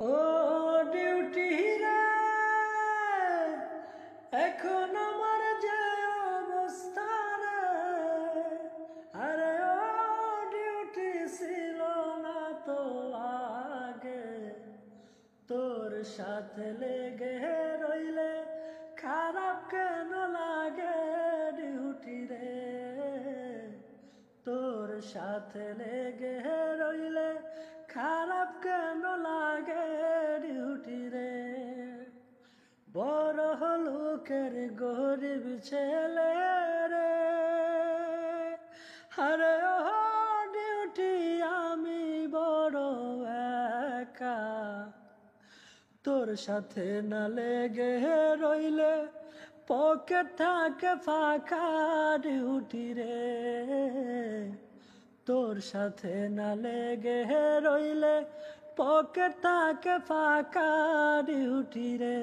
ও duty রে, এখন আমার যে অবস্থা রে, আরে ও ডিউটি ছিল না তো আগে, তোর সাথে লেগে রইলে খারাপ কেন লাগে ডিউটি রে, তোর সাথে লেগে রইলে খারাপ কেন লাগে ডিউটি রে। বড় লোকের গরিব ছেলে রে, আরে ও ডিউটি আমি বড় একা, তোর সাথে না লেগে রইলে পকেট থাকে ফাঁকা ডিউটি রে, তোর সাথে না লেগে রইলে পকেট থাকে ফাঁকা ডিউটি রে।